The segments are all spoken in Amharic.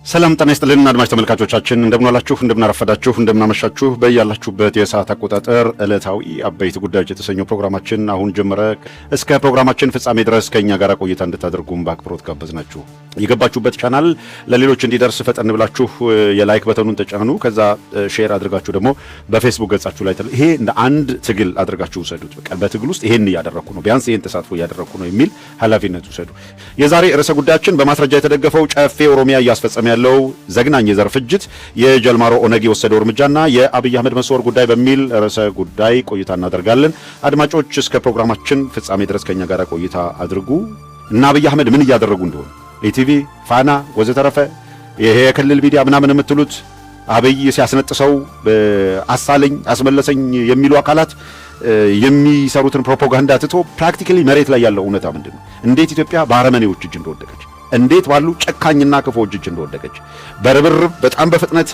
ሰላም ጤና ይስጥልን አድማጭ ተመልካቾቻችን እንደምን ዋላችሁ እንደምን አረፈዳችሁ እንደምን አመሻችሁ በያላችሁበት የሰዓት አቆጣጠር ዕለታዊ አበይት ጉዳዮች የተሰኘው ፕሮግራማችን አሁን ጀመረ። እስከ ፕሮግራማችን ፍጻሜ ድረስ ከኛ ጋር ቆይታ እንድታደርጉም በአክብሮት ጋበዝናችሁ። የገባችሁበት ቻናል ለሌሎች እንዲደርስ ፈጠን ብላችሁ የላይክ በተኑን ተጫኑ። ከዛ ሼር አድርጋችሁ ደግሞ በፌስቡክ ገጻችሁ ላይ ይሄ እንደ አንድ ትግል አድርጋችሁ ውሰዱት። በቃ በትግል ውስጥ ይሄን እያደረኩ ነው ቢያንስ ይሄን ተሳትፎ እያደረኩ ነው የሚል ኃላፊነት ውሰዱ። የዛሬ ርዕሰ ጉዳያችን በማስረጃ የተደገፈው ጨፌ ኦሮሚያ እያስፈጸመ ያለው ዘግናኝ የዘር ፍጅት የጀልማሮ ኦነግ የወሰደው እርምጃና የአብይ አህመድ መስወር ጉዳይ በሚል ርዕሰ ጉዳይ ቆይታ እናደርጋለን። አድማጮች እስከ ፕሮግራማችን ፍጻሜ ድረስ ከኛ ጋር ቆይታ አድርጉ። እና አብይ አህመድ ምን እያደረጉ እንደሆነ ኢቲቪ፣ ፋና ወዘተረፈ ይሄ የክልል ሚዲያ ምናምን የምትሉት አብይ ሲያስነጥሰው አሳለኝ አስመለሰኝ የሚሉ አካላት የሚሰሩትን ፕሮፓጋንዳ ትቶ ፕራክቲካሊ መሬት ላይ ያለው እውነታ ምንድነው? እንዴት ኢትዮጵያ በአረመኔዎች እጅ እንደወደቀች እንዴት ባሉ ጨካኝና ክፉዎች እጅ እንደወደቀች በርብርብ በጣም በፍጥነት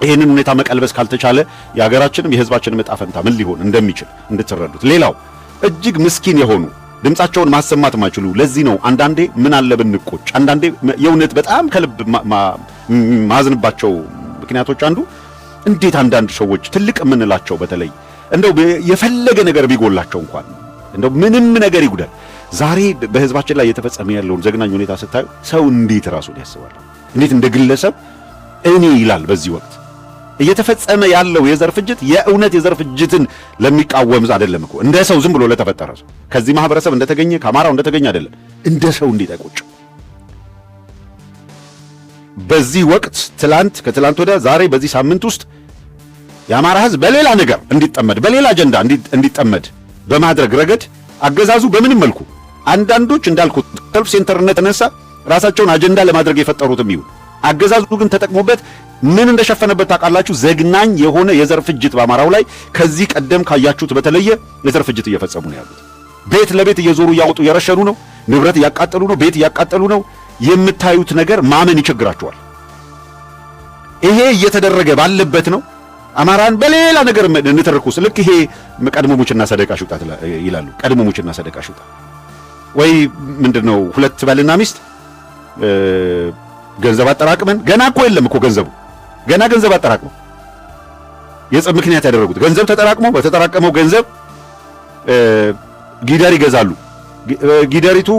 ይህንን ሁኔታ መቀልበስ ካልተቻለ የሀገራችንም የሕዝባችንም ዕጣ ፈንታ ምን ሊሆን እንደሚችል እንድትረዱት። ሌላው እጅግ ምስኪን የሆኑ ድምጻቸውን ማሰማት ማይችሉ ለዚህ ነው አንዳንዴ ምን አለ ብንቆጭ፣ አንዳንዴ የእውነት በጣም ከልብ ማዝንባቸው ምክንያቶች አንዱ እንዴት አንዳንድ ሰዎች ትልቅ የምንላቸው በተለይ እንደው የፈለገ ነገር ቢጎላቸው እንኳን እንደው ምንም ነገር ይጉዳል ዛሬ በህዝባችን ላይ የተፈጸመ ያለውን ዘግናኝ ሁኔታ ስታዩ ሰው እንዴት ራሱን ያስባል? እንዴት እንደ ግለሰብ እኔ ይላል? በዚህ ወቅት እየተፈጸመ ያለው የዘር ፍጅት የእውነት የዘር ፍጅትን ለሚቃወም አይደለም እኮ እንደ ሰው ዝም ብሎ ለተፈጠረ ሰው ከዚህ ማህበረሰብ እንደተገኘ ከአማራው እንደተገኘ አይደለም፣ እንደ ሰው እንዴት አይቆጭ? በዚህ ወቅት ከትላንት ወደ ዛሬ በዚህ ሳምንት ውስጥ የአማራ ህዝብ በሌላ ነገር እንዲጠመድ በሌላ አጀንዳ እንዲጠመድ በማድረግ ረገድ አገዛዙ በምንም መልኩ አንዳንዶች እንዳልኩት ሰልፍ ሴንተርነት ተነሳ ራሳቸውን አጀንዳ ለማድረግ የፈጠሩትም ይሁን አገዛዙ ግን ተጠቅሞበት ምን እንደሸፈነበት ታውቃላችሁ? ዘግናኝ የሆነ የዘር ፍጅት በአማራው ላይ ከዚህ ቀደም ካያችሁት በተለየ የዘር ፍጅት እየፈጸሙ ነው ያሉት። ቤት ለቤት እየዞሩ እያወጡ እየረሸኑ ነው። ንብረት እያቃጠሉ ነው። ቤት እያቃጠሉ ነው። የምታዩት ነገር ማመን ይቸግራችኋል። ይሄ እየተደረገ ባለበት ነው አማራን በሌላ ነገር እንትርኩስ። ልክ ይሄ ቀድሞ ሙችና ሰደቃ ሽውጣ ይላሉ። ቀድሞ ሙችና ሰደቃ ሽውጣ ወይ ምንድነው? ሁለት ባልና ሚስት ገንዘብ አጠራቅመን ገና እኮ የለም እኮ ገንዘቡ ገና ገንዘብ አጠራቅመው የጸብ ምክንያት ያደረጉት ገንዘብ ተጠራቅመው በተጠራቀመው ገንዘብ ጊደር ይገዛሉ። ጊደሪቱ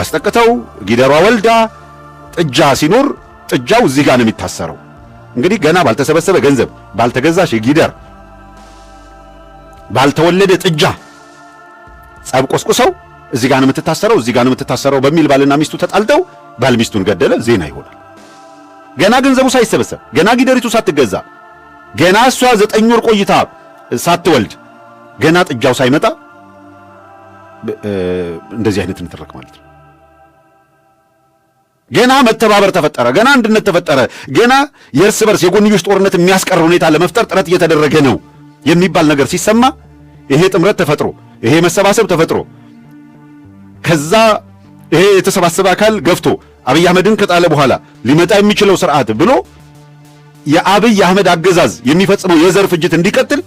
አስጠቅተው ጊደሯ ወልዳ ጥጃ ሲኖር ጥጃው እዚህ ጋር ነው የሚታሰረው። እንግዲህ ገና ባልተሰበሰበ ገንዘብ ባልተገዛሽ ጊደር ባልተወለደ ጥጃ ጸብ ቆስቁሰው እዚህ ጋር ነው የምትታሰረው እዚህ ጋር ነው የምትታሰረው በሚል ባልና ሚስቱ ተጣልተው ባል ሚስቱን ገደለ። ዜና ይሆናል። ገና ገንዘቡ ሳይሰበሰብ ገና ጊደሪቱ ሳትገዛ ገና እሷ 9 ወር ቆይታ ሳትወልድ ገና ጥጃው ሳይመጣ እንደዚህ አይነት እንትረክ ማለት ነው። ገና መተባበር ተፈጠረ፣ ገና አንድነት ተፈጠረ፣ ገና የእርስ በርስ የጎንዮሽ ጦርነት የሚያስቀር ሁኔታ ለመፍጠር ጥረት እየተደረገ ነው የሚባል ነገር ሲሰማ ይሄ ጥምረት ተፈጥሮ ይሄ መሰባሰብ ተፈጥሮ ከዛ ይሄ የተሰባሰበ አካል ገፍቶ አብይ አህመድን ከጣለ በኋላ ሊመጣ የሚችለው ስርዓት ብሎ የአብይ አህመድ አገዛዝ የሚፈጽመው የዘር ፍጅት እንዲቀጥል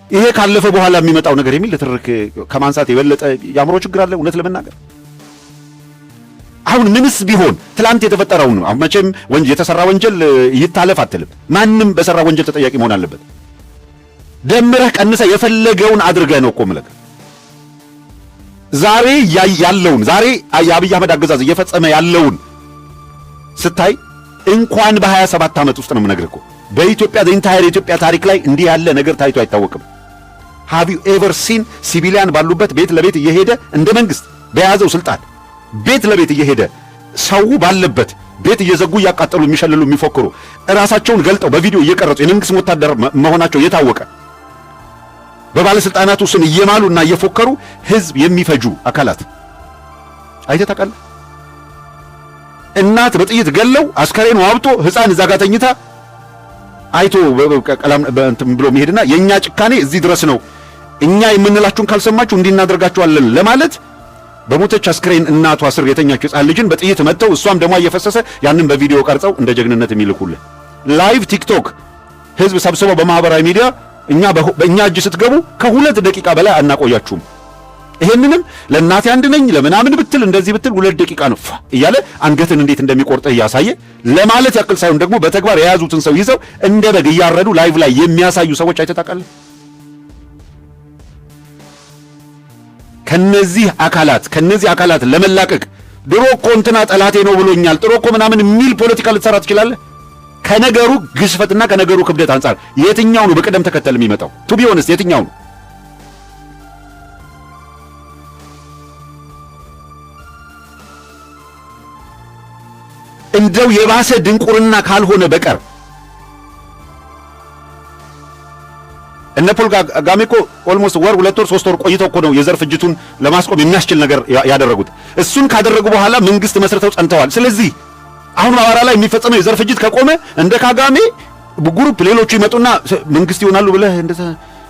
ይሄ ካለፈ በኋላ የሚመጣው ነገር የሚል ለትርክ ከማንሳት የበለጠ ያምሮ ችግር አለ። እውነት ለመናገር አሁን ምንስ ቢሆን ትላንት የተፈጠረው ነው። አሁን መቼም የተሰራ ወንጀል ይታለፍ አትልም። ማንም በሰራ ወንጀል ተጠያቂ መሆን አለበት። ደምረህ ቀንሰህ የፈለገውን አድርገህ ነው እኮ ማለት ዛሬ ያለውን ዛሬ የአብይ አህመድ አገዛዝ እየፈጸመ ያለውን ስታይ እንኳን በ27 ዓመት ውስጥ ነው የምነግርህ እኮ በኢትዮጵያ ኢንታየር የኢትዮጵያ ታሪክ ላይ እንዲህ ያለ ነገር ታይቶ አይታወቅም። ሃቭ ዩ ኤቨር ሲን ሲቪሊያን ባሉበት ቤት ለቤት እየሄደ እንደ መንግስት በያዘው ስልጣን ቤት ለቤት እየሄደ ሰው ባለበት ቤት እየዘጉ እያቃጠሉ የሚሸልሉ የሚፎክሩ ራሳቸውን ገልጠው በቪዲዮ እየቀረጹ የመንግስት ወታደር መሆናቸው የታወቀ በባለስልጣናቱ ስም እየማሉና እየፎከሩ ህዝብ የሚፈጁ አካላት አይተህ ታውቃለህ? እናት በጥይት ገለው አስከሬኑ አብጦ ህፃን እዛ ጋር ተኝታ አይቶ ቀላም እንትን ብሎ መሄድና የኛ ጭካኔ እዚህ ድረስ ነው እኛ የምንላችሁን ካልሰማችሁ እንዲናደርጋችኋለን ለማለት በሞተች አስከሬን እናቷ ስር የተኛች ህፃን ልጅን በጥይት መተው እሷም ደሟ እየፈሰሰ ያንን በቪዲዮ ቀርጸው እንደ ጀግንነት የሚልኩልህ ላይቭ ቲክቶክ ህዝብ ሰብስበው በማህበራዊ ሚዲያ በእኛ እጅ ስትገቡ ከ2 ደቂቃ በላይ አናቆያችሁም ይሄንንም ለእናቴ አንድ ነኝ ለምናምን ብትል እንደዚህ ብትል 2 ደቂቃ ነው እያለ አንገትን እንዴት እንደሚቆርጥህ እያሳየ ለማለት ያክል ሳይሆን ደግሞ በተግባር የያዙትን ሰው ይዘው እንደ በግ እያረዱ ላይቭ ላይ የሚያሳዩ ሰዎች አይተታቃለ። ከነዚህ አካላት ለመላቀቅ ድሮ እኮ እንትና ጠላቴ ነው ብሎኛል ጥሮ እኮ ምናምን የሚል ፖለቲካ ልትሰራ ትችላለህ። ከነገሩ ግዝፈትና ከነገሩ ክብደት አንጻር የትኛው ነው በቅደም ተከተል የሚመጣው? ቱ ቢ ኦነስት የትኛው ነው? እንደው የባሰ ድንቁርና ካልሆነ በቀር እነ ፖል ካጋሜ እኮ ኦልሞስት ወር 2 ወር 3 ወር ቆይተው እኮ ነው የዘር ፍጅቱን ለማስቆም የሚያስችል ነገር ያደረጉት። እሱን ካደረጉ በኋላ መንግስት መስርተው ጸንተዋል። ስለዚህ አሁን አማራ ላይ የሚፈጸመው የዘር ፍጅት ከቆመ እንደ ካጋሜ ግሩፕ ሌሎቹ ይመጡና መንግስት ይሆናሉ ብለህ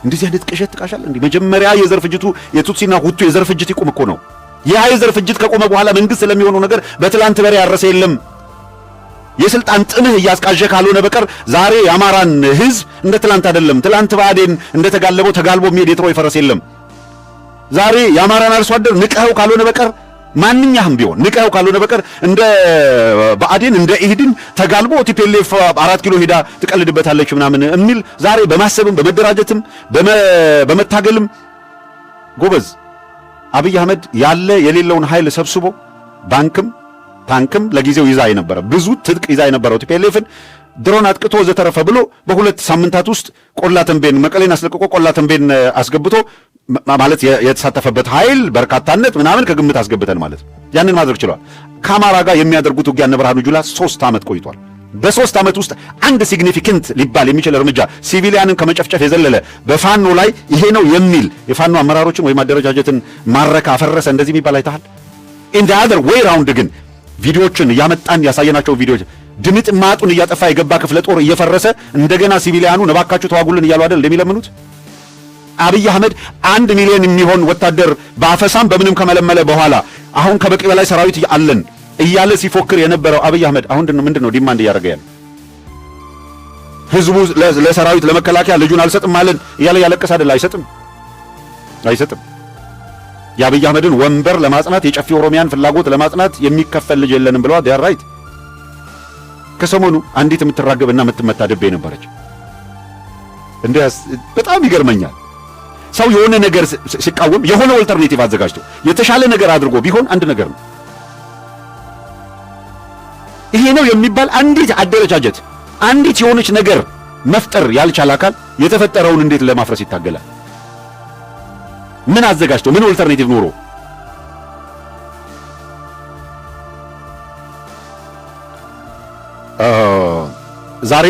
እንደዚህ አይነት ቅዠት ትቃሻለህ እንዴ? መጀመሪያ የዘር ፍጅቱ የቱትሲና ሁቱ የዘር ፍጅት ይቆም እኮ ነው። ያ የዘር ፍጅት ከቆመ በኋላ መንግስት ስለሚሆነው ነገር በትላንት በሬ ያረሰ የለም። የስልጣን ጥምህ እያስቃዠ ካልሆነ በቀር ዛሬ የአማራን ህዝብ እንደ ትላንት አይደለም። ትላንት ብአዴን እንደተጋለበው ተጋልቦ የሚሄድ የትሮይ ፈረስ የለም። ዛሬ የአማራን አርሶ አደር ንቀኸው ካልሆነ በቀር ማንኛህም ቢሆን ንቀኸው ካልሆነ በቀር እንደ ብአዴን እንደ ኢህድን ተጋልቦ ቲፒኤልኤፍ 4 ኪሎ ሄዳ ትቀልድበታለች ምናምን የሚል ዛሬ በማሰብም በመደራጀትም በመታገልም ጎበዝ አብይ አህመድ ያለ የሌለውን ኃይል ሰብስቦ ባንክም ታንክም ለጊዜው ይዛ የነበረ ብዙ ትጥቅ ይዛ የነበረው ቲፒኤልኤፍን ድሮን አጥቅቶ ዘተረፈ ብሎ በ2 ሳምንታት ውስጥ ቆላ ተንቤን መቀሌን አስለቅቆ ቆላ ተንቤን አስገብቶ ማለት የተሳተፈበት ኃይል በርካታነት ምናምን ከግምት አስገብተን ማለት ያንን ማድረግ ችሏል። ከአማራ ጋር የሚያደርጉት ውጊያ እነ ብርሃኑ ጁላ 3 ዓመት ቆይቷል። በ3 ዓመት ውስጥ አንድ ሲግኒፊካንት ሊባል የሚችል እርምጃ ሲቪሊያንን ከመጨፍጨፍ የዘለለ በፋኖ ላይ ይሄ ነው የሚል የፋኖ አመራሮችን ወይም አደረጃጀትን ማረካ አፈረሰ እንደዚህ የሚባል አይተሃል? ኢን ዘ አዘር ዌይ ራውንድ ግን ቪዲዮችን ያመጣን ያሳየናቸው ቪዲዮች ድምጥ ማጡን እያጠፋ የገባ ክፍለ ጦር እየፈረሰ እንደገና ሲቪሊያኑ ነባካችሁ ተዋጉልን እያሉ አይደል እንደሚለምኑት። አብይ አህመድ 1 ሚሊዮን የሚሆን ወታደር በአፈሳም በምንም ከመለመለ በኋላ አሁን ከበቂ በላይ ሰራዊት አለን እያለ ሲፎክር የነበረው አብይ አህመድ አሁን ምንድነው ዲማንድ እያደረገ ያለው? ህዝቡ ለሰራዊት ለመከላከያ ልጁን አልሰጥም ማለት እያለ ያለቀሰ አይደል? አይሰጥም። የአብይ አህመድን ወንበር ለማጽናት የጨፊ ኦሮሚያን ፍላጎት ለማጽናት የሚከፈል ልጅ የለንም ብለዋል። ዲያር ራይት። ከሰሞኑ አንዲት የምትራገብና የምትመታ ደቤ ነበረች። እንዴስ በጣም ይገርመኛል። ሰው የሆነ ነገር ሲቃወም የሆነ ኦልተርኔቲቭ አዘጋጅቶ የተሻለ ነገር አድርጎ ቢሆን አንድ ነገር ነው። ይሄ ነው የሚባል አንዲት አደረጃጀት አንዲት የሆነች ነገር መፍጠር ያልቻለ አካል የተፈጠረውን እንዴት ለማፍረስ ይታገላል? ምን አዘጋጅቶ ምን ኦልተርኔቲቭ ኖሮ? ዛሬ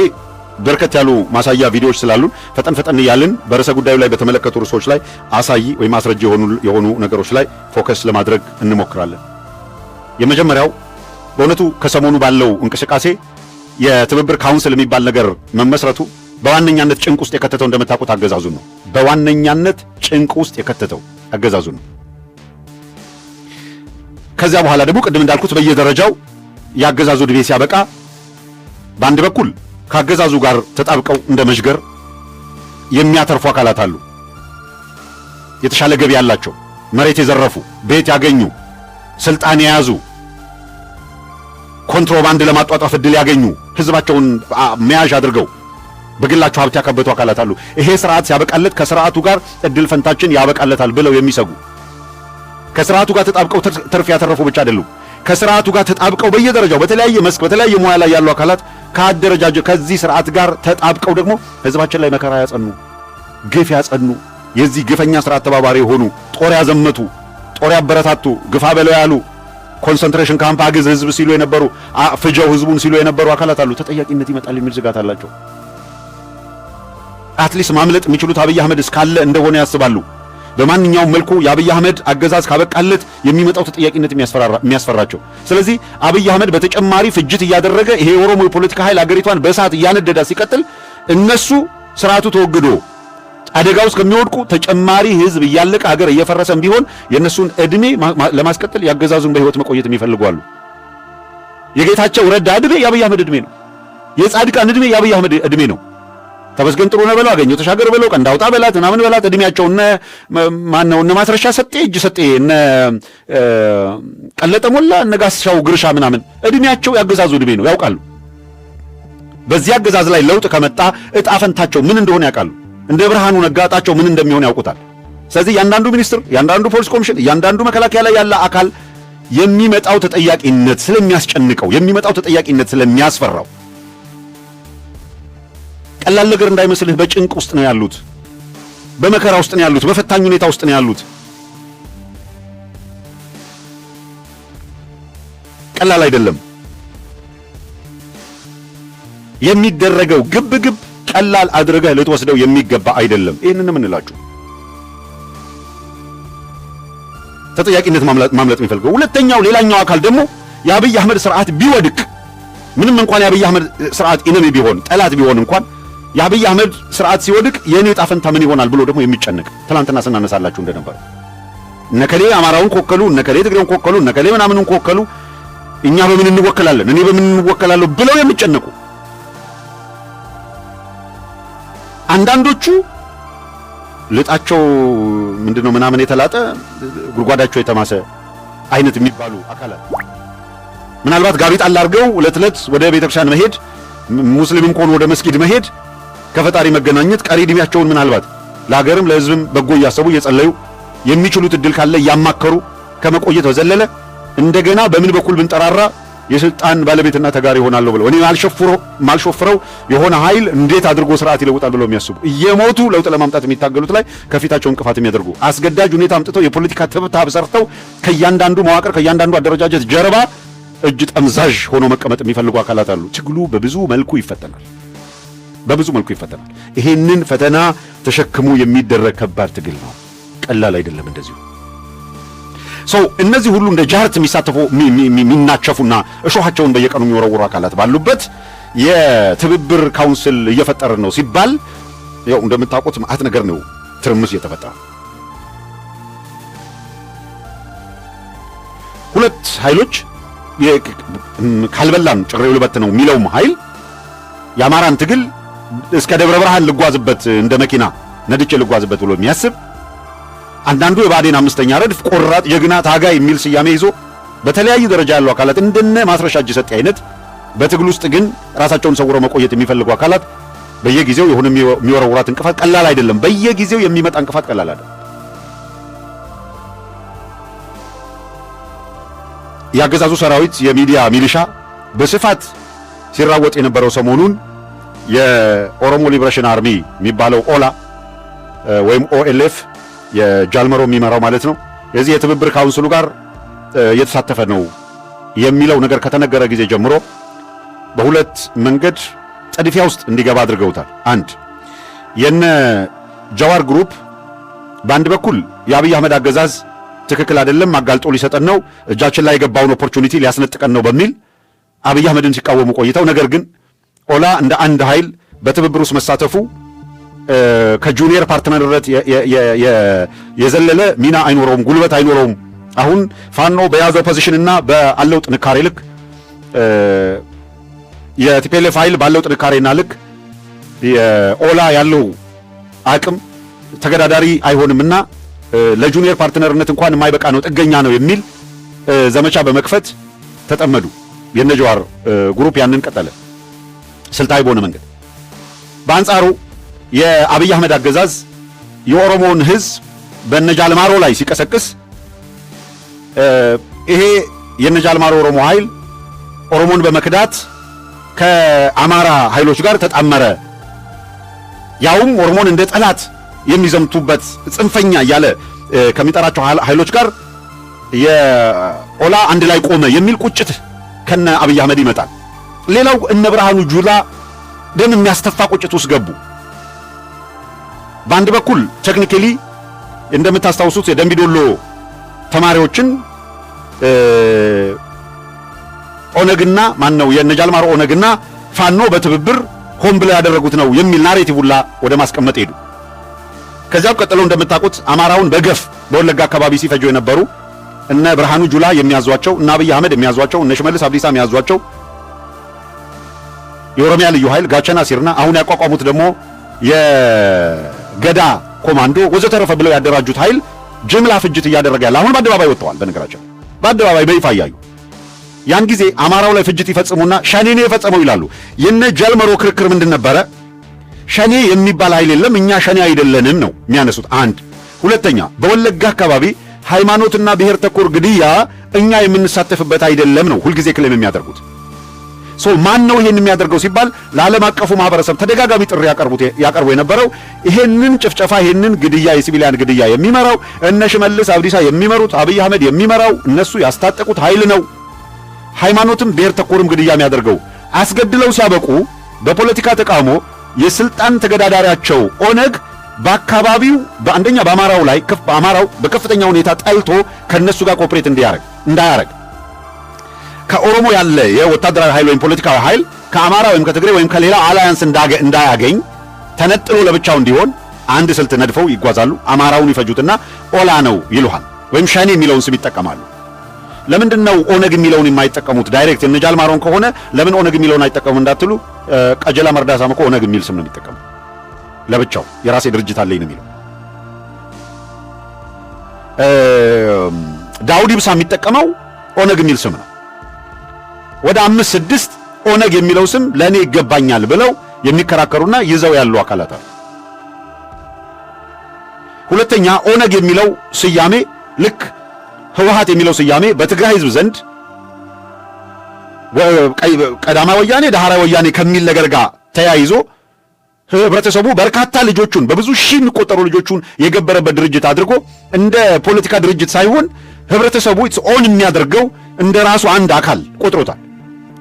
በርከት ያሉ ማሳያ ቪዲዮዎች ስላሉን ፈጠን እያልን በርዕሰ ጉዳዩ ላይ በተመለከቱ ርዕሶች ላይ አሳይ ወይ ማስረጃ የሆኑ ነገሮች ላይ ፎከስ ለማድረግ እንሞክራለን። የመጀመሪያው በእውነቱ ከሰሞኑ ባለው እንቅስቃሴ የትብብር ካውንስል የሚባል ነገር መመስረቱ በዋነኛነት ጭንቅ ውስጥ የከተተው እንደምታውቁት አገዛዙ ነው። በዋነኛነት ጭንቅ ውስጥ የከተተው አገዛዙ ነው። ከዚያ በኋላ ደግሞ ቅድም እንዳልኩት በየደረጃው ያገዛዙ ድቤ ሲያበቃ በአንድ በኩል ካገዛዙ ጋር ተጣብቀው እንደ መሽገር የሚያተርፉ አካላት አሉ። የተሻለ ገቢ ያላቸው፣ መሬት የዘረፉ፣ ቤት ያገኙ፣ ስልጣን የያዙ፣ ኮንትሮባንድ ለማጧጧፍ እድል ያገኙ፣ ህዝባቸውን መያዥ አድርገው በግላቸው ሀብት ያከበቱ አካላት አሉ። ይሄ ስርዓት ሲያበቃለት ከስርዓቱ ጋር እድል ፈንታችን ያበቃለታል ብለው የሚሰጉ ከስርዓቱ ጋር ተጣብቀው ትርፍ ያተረፉ ብቻ አይደሉም። ከስርዓቱ ጋር ተጣብቀው በየደረጃው በተለያየ መስክ በተለያየ ሙያ ላይ ያሉ አካላት ከአደረጃጀት ከዚህ ስርዓት ጋር ተጣብቀው ደግሞ ህዝባችን ላይ መከራ ያጸኑ፣ ግፍ ያጸኑ፣ የዚህ ግፈኛ ስርዓት ተባባሪ የሆኑ ጦር ያዘመቱ፣ ጦር ያበረታቱ፣ ግፋ በለው ያሉ፣ ኮንሰንትሬሽን ካምፕ አግዝ ህዝብ ሲሉ የነበሩ ፍጀው ህዝቡን ሲሉ የነበሩ አካላት አሉ። ተጠያቂነት ይመጣል የሚል ስጋት አላቸው። አትሊስት ማምለጥ የሚችሉት አብይ አህመድ እስካለ እንደሆነ ያስባሉ። በማንኛውም መልኩ የአብይ አህመድ አገዛዝ ካበቃለት የሚመጣው ተጠያቂነት የሚያስፈራቸው። ስለዚህ አብይ አህመድ በተጨማሪ ፍጅት እያደረገ ይሄ የኦሮሞ የፖለቲካ ኃይል አገሪቷን በእሳት እያነደዳ ሲቀጥል እነሱ ስርዓቱ ተወግዶ አደጋ ውስጥ ከሚወድቁ ተጨማሪ ህዝብ እያለቀ ሀገር እየፈረሰም ቢሆን የእነሱን እድሜ ለማስቀጠል ያገዛዙን በህይወት መቆየት የሚፈልጓሉ። የጌታቸው ረዳ እድሜ የአብይ አህመድ እድሜ ነው። የጻድቃን እድሜ የአብይ አህመድ እድሜ ነው። ተመስገን ጥሩነህ በለው፣ አገኘሁ ተሻገር በለው፣ ቀንዳውጣ በላት ምናምን በላት፣ እድሜያቸው ማነው እነ ማስረሻ ሰጤ እጅ ሰጤ እነ ቀለጠ ሞላ እነ ጋሻው ግርሻ ምናምን እድሜያቸው ያገዛዙ እድሜ ነው፣ ያውቃሉ። በዚህ አገዛዝ ላይ ለውጥ ከመጣ እጣ ፈንታቸው ምን እንደሆነ ያውቃሉ። እንደ ብርሃኑ ነጋ እጣቸው ምን እንደሚሆን ያውቁታል። ስለዚህ ያንዳንዱ ሚኒስትር፣ ያንዳንዱ ፖሊስ ኮሚሽን፣ ያንዳንዱ መከላከያ ላይ ያለ አካል የሚመጣው ተጠያቂነት ስለሚያስጨንቀው፣ የሚመጣው ተጠያቂነት ስለሚያስፈራው ቀላል ነገር እንዳይመስልህ በጭንቅ ውስጥ ነው ያሉት፣ በመከራ ውስጥ ነው ያሉት፣ በፈታኝ ሁኔታ ውስጥ ነው ያሉት። ቀላል አይደለም የሚደረገው ግብግብ፣ ቀላል አድርገህ ልትወስደው የሚገባ አይደለም። ይህንንም እንላችሁ ተጠያቂነት ማምለጥ የሚፈልገው። ሁለተኛው ሌላኛው አካል ደግሞ የአብይ አህመድ ስርዓት ቢወድቅ፣ ምንም እንኳን የአብይ አህመድ ስርዓት ኢነሚ ቢሆን ጠላት ቢሆን እንኳን የአብይ አህመድ ስርዓት ሲወድቅ የኔ ዕጣ ፈንታ ምን ይሆናል ብሎ ደግሞ የሚጨነቅ ትናንትና ስናነሳላችሁ እንደነበረ እነከሌ አማራውን ኮከሉ፣ እነከሌ ትግሬውን ኮከሉ፣ እነከሌ ምናምኑን ኮከሉ፣ እኛ በምን እንወከላለን፣ እኔ በምን እንወከላለሁ ብለው የሚጨነቁ አንዳንዶቹ ልጣቸው ምንድነው ምናምን የተላጠ ጉድጓዳቸው የተማሰ አይነት የሚባሉ አካላት ምናልባት ጋቢ ጣል አድርገው ዕለት ዕለት ወደ ቤተክርስቲያን መሄድ፣ ሙስሊምም ከሆኑ ወደ መስጊድ መሄድ፣ ከፈጣሪ መገናኘት፣ ቀሪ ዕድሜያቸውን ምናልባት ለሀገርም ለሕዝብም በጎ እያሰቡ እየጸለዩ የሚችሉት እድል ካለ እያማከሩ ከመቆየት በዘለለ እንደገና በምን በኩል ብንጠራራ የስልጣን ባለቤትና ተጋሪ ይሆናለሁ ብለው እኔ ማልሾፍረው የሆነ ኃይል እንዴት አድርጎ ስርዓት ይለውጣል ብለው የሚያስቡ እየሞቱ ለውጥ ለማምጣት የሚታገሉት ላይ ከፊታቸው እንቅፋት የሚያደርጉ አስገዳጅ ሁኔታ አምጥተው የፖለቲካ ትብታብ ሰርተው ከእያንዳንዱ መዋቅር ከእያንዳንዱ አደረጃጀት ጀርባ እጅ ጠምዛዥ ሆኖ መቀመጥ የሚፈልጉ አካላት አሉ። ትግሉ በብዙ መልኩ ይፈተናል፣ በብዙ መልኩ ይፈተናል። ይሄንን ፈተና ተሸክሞ የሚደረግ ከባድ ትግል ነው፣ ቀላል አይደለም። እንደዚሁ እነዚህ ሁሉ እንደ ጃርት የሚሳተፉ የሚናቸፉና እሾሃቸውን በየቀኑ የሚወረውሩ አካላት ባሉበት የትብብር ካውንስል እየፈጠርን ነው ሲባል ያው እንደምታውቁት ማአት ነገር ነው ትርምስ እየተፈጠረ። ሁለት ኃይሎች ካልበላን ጭሬው ልበት ነው የሚለውም ኃይል የአማራን ትግል እስከ ደብረ ብርሃን ልጓዝበት እንደ መኪና ነድቼ ልጓዝበት ብሎ የሚያስብ አንዳንዱ የባዴን አምስተኛ ረድፍ ቆራጥ ጀግና ታጋይ የሚል ስያሜ ይዞ በተለያዩ ደረጃ ያሉ አካላት እንደነ ማስረሻ እጅ ሰጤ አይነት በትግል ውስጥ ግን ራሳቸውን ሰውረው መቆየት የሚፈልጉ አካላት በየጊዜው የሆነ የሚወረውራት እንቅፋት ቀላል አይደለም። በየጊዜው የሚመጣ እንቅፋት ቀላል አይደለም። የአገዛዙ ሰራዊት የሚዲያ ሚሊሻ በስፋት ሲራወጥ የነበረው ሰሞኑን የኦሮሞ ሊብሬሽን አርሚ የሚባለው ኦላ ወይም ኦኤልኤፍ የጃልመሮ የሚመራው ማለት ነው የዚህ የትብብር ካውንስሉ ጋር እየተሳተፈ ነው የሚለው ነገር ከተነገረ ጊዜ ጀምሮ በሁለት መንገድ ጥድፊያ ውስጥ እንዲገባ አድርገውታል። አንድ የነ ጃዋር ግሩፕ በአንድ በኩል የአብይ አህመድ አገዛዝ ትክክል አይደለም አጋልጦ ሊሰጠን ነው እጃችን ላይ የገባውን ኦፖርቹኒቲ ሊያስነጥቀን ነው በሚል አብይ አህመድን ሲቃወሙ ቆይተው ነገር ግን ኦላ እንደ አንድ ኃይል በትብብር ውስጥ መሳተፉ ከጁኒየር ፓርትነርነት የዘለለ ሚና አይኖረውም፣ ጉልበት አይኖረውም። አሁን ፋኖ በያዘው ፖዚሽንና ባለው ጥንካሬ ልክ የቲፒኤልኤፍ ኃይል ባለው ጥንካሬና ልክ የኦላ ያለው አቅም ተገዳዳሪ አይሆንምና ለጁኒየር ፓርትነርነት እንኳን የማይበቃ ነው፣ ጥገኛ ነው የሚል ዘመቻ በመክፈት ተጠመዱ። የነጃዋር ግሩፕ ያንን ቀጠለ ስልታዊ በሆነ መንገድ። በአንጻሩ የአብይ አህመድ አገዛዝ የኦሮሞን ሕዝብ በነጃልማሮ ላይ ሲቀሰቅስ ይሄ የነጃልማሮ ኦሮሞ ኃይል ኦሮሞን በመክዳት ከአማራ ኃይሎች ጋር ተጣመረ፣ ያውም ኦሮሞን እንደ ጠላት የሚዘምቱበት ጽንፈኛ እያለ ከሚጠራቸው ኃይሎች ጋር የኦላ አንድ ላይ ቆመ የሚል ቁጭት ከነ አብይ አህመድ ይመጣል። ሌላው እነ ብርሃኑ ጁላ ደም የሚያስተፋ ቁጭት ውስጥ ገቡ። በአንድ በኩል ቴክኒካሊ እንደምታስታውሱት የደምቢዶሎ ተማሪዎችን ኦነግና ማነው የነጃልማሮ ኦነግና ፋኖ በትብብር ሆን ብለው ያደረጉት ነው የሚል ናሬቲቭ ሁላ ወደ ማስቀመጥ ሄዱ። ከዚያው ቀጥሎ እንደምታውቁት አማራውን በገፍ በወለጋ አካባቢ ሲፈጁ የነበሩ እነ ብርሃኑ ጁላ የሚያዟቸው እና አብይ አህመድ የሚያዟቸው እነ ሽመልስ አብዲሳ የሚያዟቸው የኦሮሚያ ልዩ ኃይል ጋቸና ሲርና አሁን ያቋቋሙት ደግሞ የገዳ ኮማንዶ ወዘተረፈ ብለው ያደራጁት ኃይል ጅምላ ፍጅት እያደረገ ያለ አሁን በአደባባይ ወጥተዋል። በነገራችን በአደባባይ በይፋ እያዩ ያን ጊዜ አማራው ላይ ፍጅት ይፈጽሙና ሸኔ ነው የፈጸመው ይላሉ። የነ ጀልመሮ ክርክር ምንድን ነበረ? ሸኔ የሚባል ኃይል የለም፣ እኛ ሸኔ አይደለንም ነው የሚያነሱት። አንድ ሁለተኛ፣ በወለጋ አካባቢ ሃይማኖትና ብሔር ተኮር ግድያ እኛ የምንሳተፍበት አይደለም ነው ሁልጊዜ ክሌም የሚያደርጉት። ማን ነው ይሄን የሚያደርገው ሲባል ለዓለም አቀፉ ማህበረሰብ ተደጋጋሚ ጥሪ ያቀርቡ የነበረው ይሄንን ጭፍጨፋ ይሄንን ግድያ የሲቪሊያን ግድያ የሚመራው እነ ሽመልስ አብዲሳ የሚመሩት አብይ አህመድ የሚመራው እነሱ ያስታጠቁት ኃይል ነው። ሃይማኖትም ብሔር ተኮርም ግድያ የሚያደርገው አስገድለው ሲያበቁ በፖለቲካ ተቃውሞ የስልጣን ተገዳዳሪያቸው ኦነግ በአካባቢው በአንደኛ በአማራው ላይ በአማራው በከፍተኛ ሁኔታ ጠልቶ ከነሱ ጋር ኮኦፕሬት እንዳያረግ ከኦሮሞ ያለ የወታደራዊ ኃይል ወይም ፖለቲካዊ ኃይል ከአማራ ወይም ከትግሬ ወይም ከሌላ አላያንስ እንዳያገኝ ተነጥሎ ለብቻው እንዲሆን አንድ ስልት ነድፈው ይጓዛሉ። አማራውን ይፈጁትና ኦላ ነው ይሉሃል ወይም ሸኔ የሚለውን ስም ይጠቀማሉ። ለምንድን ነው ኦነግ የሚለውን የማይጠቀሙት? ዳይሬክት የነጃል ማሮን ከሆነ ለምን ኦነግ የሚለውን አይጠቀሙ እንዳትሉ፣ ቀጀላ መርዳሳም እኮ ኦነግ የሚል ስም ነው የሚጠቀሙ። ለብቻው የራሴ ድርጅት አለኝ ነው የሚለው። ዳውድ ኢብሳ የሚጠቀመው ኦነግ የሚል ስም ነው። ወደ 5-6 ኦነግ የሚለው ስም ለኔ ይገባኛል ብለው የሚከራከሩና ይዘው ያሉ አካላት አሉ። ሁለተኛ ኦነግ የሚለው ስያሜ ልክ ህወሓት የሚለው ስያሜ በትግራይ ህዝብ ዘንድ ቀዳማዊ ወያኔ ዳህራዊ ወያኔ ከሚል ነገር ጋር ተያይዞ ህብረተሰቡ በርካታ ልጆቹን በብዙ ሺህ የሚቆጠሩ ልጆቹን የገበረበት ድርጅት አድርጎ እንደ ፖለቲካ ድርጅት ሳይሆን ህብረተሰቡ ኦን የሚያደርገው እንደ ራሱ አንድ አካል ቆጥሮታል።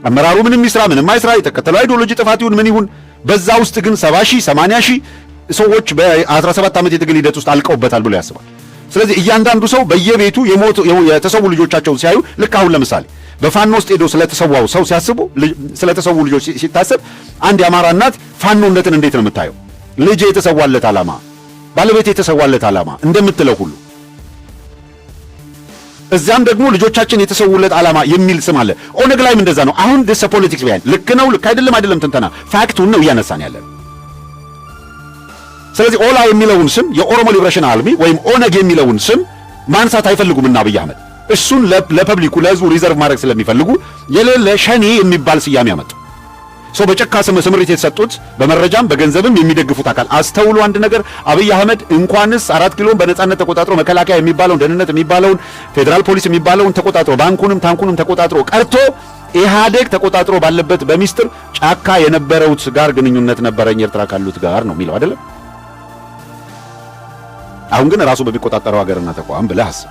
አመራሩ ምንም ይስራ ምንም አይስራ፣ የተከተለው አይዲዮሎጂ ጥፋት ይሁን ምን ይሁን፣ በዛ ውስጥ ግን 70 ሺህ 80 ሺህ ሰዎች በ17 ዓመት የትግል ሂደት ውስጥ አልቀውበታል ብሎ ያስባል። ስለዚህ እያንዳንዱ ሰው በየቤቱ የተሰዉ ልጆቻቸውን ሲያዩ ልክ አሁን ለምሳሌ በፋኖ ውስጥ ሄዶ ስለተሰዋው ሰው ሲያስቡ ስለተሰዉ ልጆች ሲታሰብ አንድ የአማራ እናት ፋኖነትን እንዴት ነው የምታየው? ልጅ የተሰዋለት ዓላማ፣ ባለቤት የተሰዋለት ዓላማ እንደምትለው ሁሉ እዛም ደግሞ ልጆቻችን የተሰውለት ዓላማ የሚል ስም አለ። ኦነግ ላይም እንደዛ ነው። አሁን ደስ ፖለቲክስ ቢያን ልክ ነው ልክ አይደለም ትንተና ፋክቱን ነው እያነሳን ያለን። ስለዚህ ኦላ የሚለውን ስም የኦሮሞ ሊብሬሽን አርሚ ወይም ኦነግ የሚለውን ስም ማንሳት አይፈልጉምና አብይ አህመድ እሱን ለፐብሊኩ ለህዝቡ ሪዘርቭ ማድረግ ስለሚፈልጉ የሌለ ሸኔ የሚባል ስያሜ ያመጡ ሰው በጨካ ስምሪት የተሰጡት በመረጃም በገንዘብም የሚደግፉት አካል አስተውሉ። አንድ ነገር አብይ አህመድ እንኳንስ 4 ኪሎን በነጻነት ተቆጣጥሮ መከላከያ የሚባለውን ደህንነት የሚባለውን ፌዴራል ፖሊስ የሚባለውን ተቆጣጥሮ ባንኩንም ታንኩንም ተቆጣጥሮ ቀርቶ ኢህአዴግ ተቆጣጥሮ ባለበት በሚስጥር ጫካ የነበረውት ጋር ግንኙነት ነበረኝ ኤርትራ ካሉት ጋር ነው የሚለው አይደለም። አሁን ግን ራሱ በሚቆጣጠረው ሀገርና ተቋም ብለህ አስብ።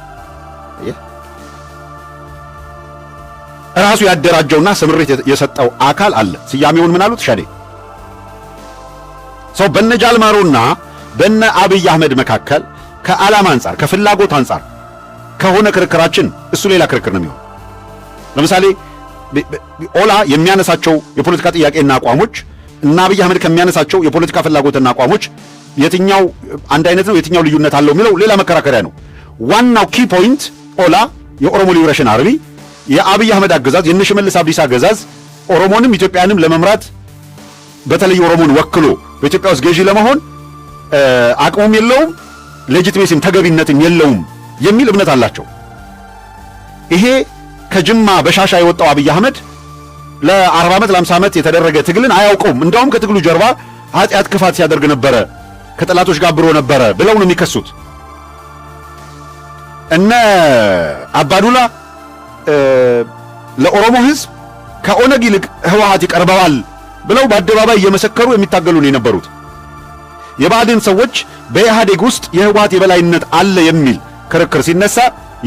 ራሱ ያደራጀውና ስምሪት የሰጠው አካል አለ። ስያሜውን ምን አሉት? ሸኔ። ሰው በነ ጃልማሮና በነ አብይ አህመድ መካከል ከዓላማ አንጻር ከፍላጎት አንጻር ከሆነ ክርክራችን እሱ ሌላ ክርክር ነው የሚሆን። ለምሳሌ ኦላ የሚያነሳቸው የፖለቲካ ጥያቄና አቋሞች እና አብይ አህመድ ከሚያነሳቸው የፖለቲካ ፍላጎትና አቋሞች የትኛው አንድ አይነት ነው የትኛው ልዩነት አለው የሚለው ሌላ መከራከሪያ ነው። ዋናው ኪ ፖይንት ኦላ የኦሮሞ ሊብሬሽን አርሚ የአብይ አህመድ አገዛዝ የነ ሽመልስ አብዲሳ አገዛዝ ኦሮሞንም ኢትዮጵያንም ለመምራት በተለይ ኦሮሞን ወክሎ በኢትዮጵያ ውስጥ ገዢ ለመሆን አቅሙም የለውም ሌጂቲሜሲም ተገቢነትም የለውም የሚል እምነት አላቸው። ይሄ ከጅማ በሻሻ የወጣው አብይ አህመድ ለ40 ዓመት ለ50 ዓመት የተደረገ ትግልን አያውቀውም። እንደውም ከትግሉ ጀርባ ኃጢአት ክፋት ሲያደርግ ነበረ፣ ከጠላቶች ጋር አብሮ ነበረ ብለው ነው የሚከሱት። እነ አባዱላ ለኦሮሞ ህዝብ ከኦነግ ይልቅ ህወሓት ይቀርበዋል ብለው በአደባባይ እየመሰከሩ የሚታገሉ ነው የነበሩት። የባዕድን ሰዎች በኢህአዴግ ውስጥ የህወሓት የበላይነት አለ የሚል ክርክር ሲነሳ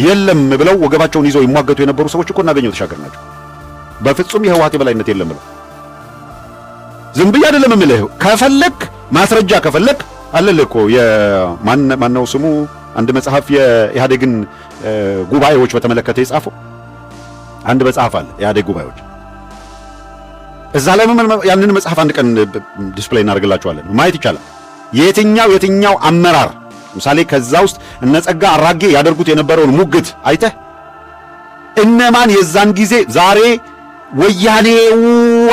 የለም ብለው ወገባቸውን ይዘው ይሟገቱ የነበሩ ሰዎች እኮ እናገኘው ተሻገር ናቸው። በፍጹም የህወሓት የበላይነት የለም ብለው ዝም ብዬ አይደለም የምልህ። ከፈለክ ማስረጃ ከፈለክ አለልህ እኮ ማነው ስሙ አንድ መጽሐፍ የኢህአዴግን ጉባኤዎች በተመለከተ የጻፈው አንድ መጽሐፍ አለ። ኢህአዴግ ጉባኤዎች እዛ ላይ ያንን መጽሐፍ አንድ ቀን ዲስፕሌይ እናደርግላችኋለን፣ ማየት ይቻላል። የትኛው አመራር ምሳሌ ከዛ ውስጥ እነ ጸጋ አራጌ ያደርጉት የነበረውን ሙግት አይተህ እነማን የዛን ጊዜ ዛሬ ወያኔው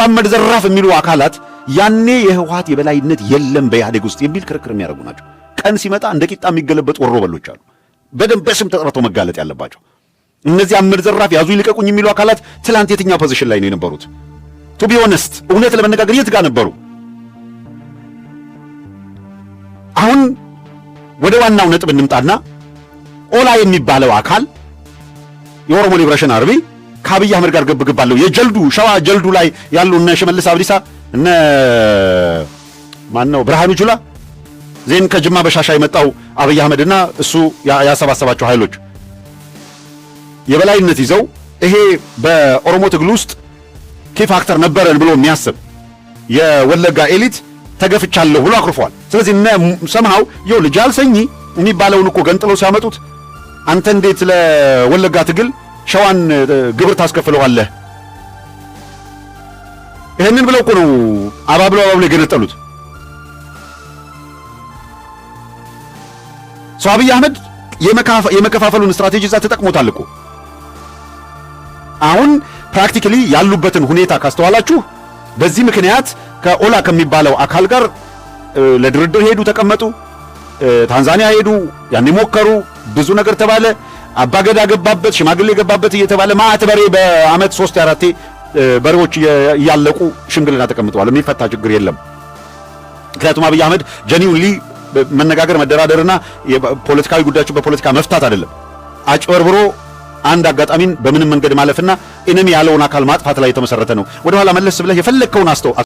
አመድ ዘራፍ የሚሉ አካላት ያኔ የህወሓት የበላይነት የለም በኢህአዴግ ውስጥ የሚል ክርክር የሚያደርጉ ናቸው። ቀን ሲመጣ እንደ ቂጣ የሚገለበጡ ወሮ በሎች አሉ፣ በደንብ በስም ተጠርተው መጋለጥ ያለባቸው። እነዚህ አምር ዘራፍ ያዙ ይልቀቁኝ የሚሉ አካላት ትላንት የትኛው ፖዚሽን ላይ ነው የነበሩት? ቱ ቢ ኦነስት እውነት ለመነጋገር የት ጋር ነበሩ? አሁን ወደ ዋናው ነጥብ እንምጣና ኦላ የሚባለው አካል የኦሮሞ ሊብሬሽን አርሚ ከአብይ አህመድ ጋር ግብግብ አለው። የጀልዱ ሸዋ ጀልዱ ላይ ያሉ እነ ሽመልስ አብዲሳ እነ ማን ነው ብርሃኑ ጁላ ዜን ከጅማ በሻሻ የመጣው አብይ አህመድና እሱ ያሰባሰባቸው ኃይሎች የበላይነት ይዘው ይሄ በኦሮሞ ትግል ውስጥ ኪ ፋክተር ነበረን ብሎ የሚያስብ የወለጋ ኤሊት ተገፍቻለሁ ብሎ አክርፏል። ስለዚህ እነ ሰምሃው ይኸው ልጅ አልሰኝ የሚባለውን እኮ ገንጥለው ሲያመጡት አንተ እንዴት ለወለጋ ትግል ሸዋን ግብር ታስከፍለዋለህ? ይሄንን ብለው እኮ ነው አባብለው የገነጠሉት። ሰው አብይ አህመድ የመከፋፈሉን ስትራቴጂ እዛ ተጠቅሞታል እኮ። አሁን ፕራክቲካሊ ያሉበትን ሁኔታ ካስተዋላችሁ በዚህ ምክንያት ከኦላ ከሚባለው አካል ጋር ለድርድር ሄዱ፣ ተቀመጡ፣ ታንዛኒያ ሄዱ፣ ያን ሞከሩ፣ ብዙ ነገር ተባለ። አባገዳ ገባበት፣ ሽማግሌ ገባበት እየተባለ ማዕት በሬ በአመት 3-4 በሬዎች እያለቁ ሽምግልና ተቀምጠዋል። የሚፈታ ችግር የለም። ምክንያቱም አብይ አህመድ ጀኒውንሊ መነጋገር መደራደርና የፖለቲካዊ ጉዳዮችን በፖለቲካ መፍታት አይደለም፣ አጭበርብሮ አንድ አጋጣሚን በምንም መንገድ ማለፍና ኢነሚ ያለውን አካል ማጥፋት ላይ የተመሰረተ ነው። ወደ ኋላ መለስ ብለህ የፈለግከውን